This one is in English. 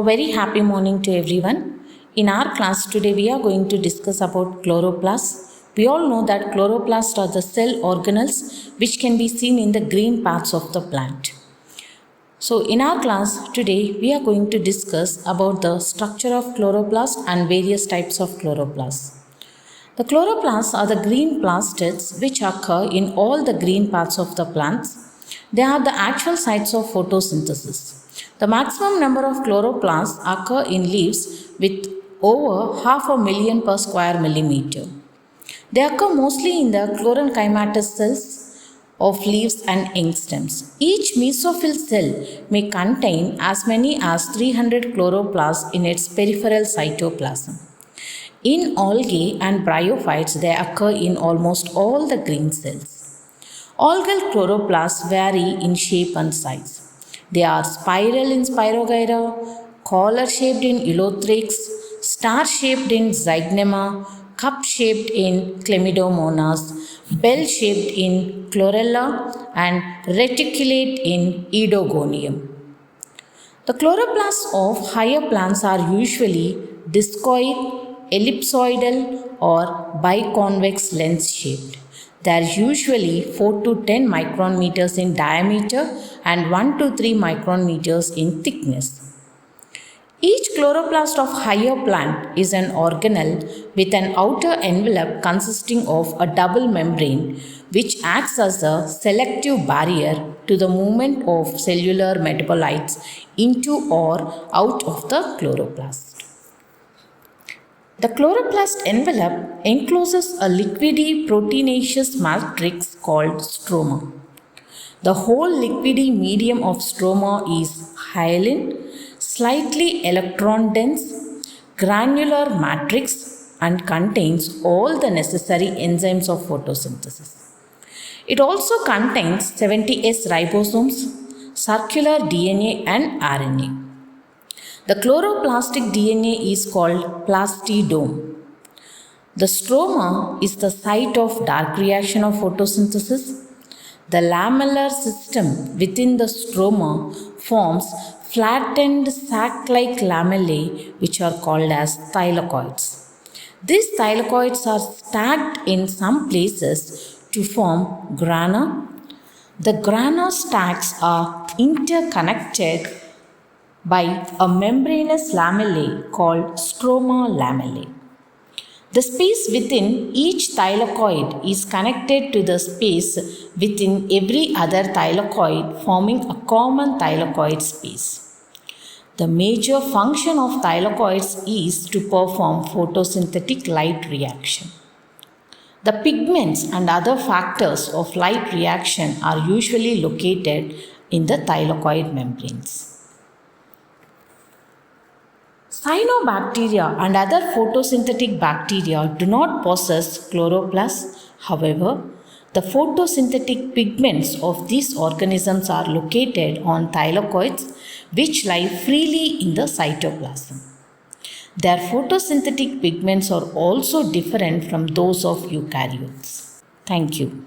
A very happy morning to everyone. In our class today we are going to discuss about chloroplasts. We all know that chloroplasts are the cell organelles which can be seen in the green parts of the plant. So in our class today we are going to discuss about the structure of chloroplast and various types of chloroplasts. The chloroplasts are the green plastids which occur in all the green parts of the plants. They are the actual sites of photosynthesis. The maximum number of chloroplasts occur in leaves with over 500,000 per square millimeter. They occur mostly in the chlorenchymatous cells of leaves and young stems. Each mesophyll cell may contain as many as 300 chloroplasts in its peripheral cytoplasm. In algae and bryophytes, they occur in almost all the green cells. Algal chloroplasts vary in shape and size. They are spiral in Spirogyra, collar-shaped in Elothrax, star-shaped in Zygnema, cup-shaped in Chlamydomonas, bell-shaped in Chlorella, and reticulate in Oedogonium. The chloroplasts of higher plants are usually discoid, ellipsoidal, or biconvex lens shaped. They are usually 4 to 10 micron meters in diameter and 1 to 3 micron meters in thickness. Each chloroplast of higher plant is an organelle with an outer envelope consisting of a double membrane which acts as a selective barrier to the movement of cellular metabolites into or out of the chloroplast. The chloroplast envelope encloses a liquidy proteinaceous matrix called stroma. The whole liquidy medium of stroma is hyaline, slightly electron dense, granular matrix and contains all the necessary enzymes of photosynthesis. It also contains 70S ribosomes, circular DNA and RNA. The chloroplastic DNA is called plastidome. The stroma is the site of dark reaction of photosynthesis. The lamellar system within the stroma forms flattened sac-like lamellae which are called as thylakoids. These thylakoids are stacked in some places to form grana. The grana stacks are interconnected by a membranous lamellae called stroma lamellae. The space within each thylakoid is connected to the space within every other thylakoid, forming a common thylakoid space. The major function of thylakoids is to perform photosynthetic light reaction. The pigments and other factors of light reaction are usually located in the thylakoid membranes. Cyanobacteria and other photosynthetic bacteria do not possess chloroplasts. However, the photosynthetic pigments of these organisms are located on thylakoids which lie freely in the cytoplasm. Their photosynthetic pigments are also different from those of eukaryotes. Thank you.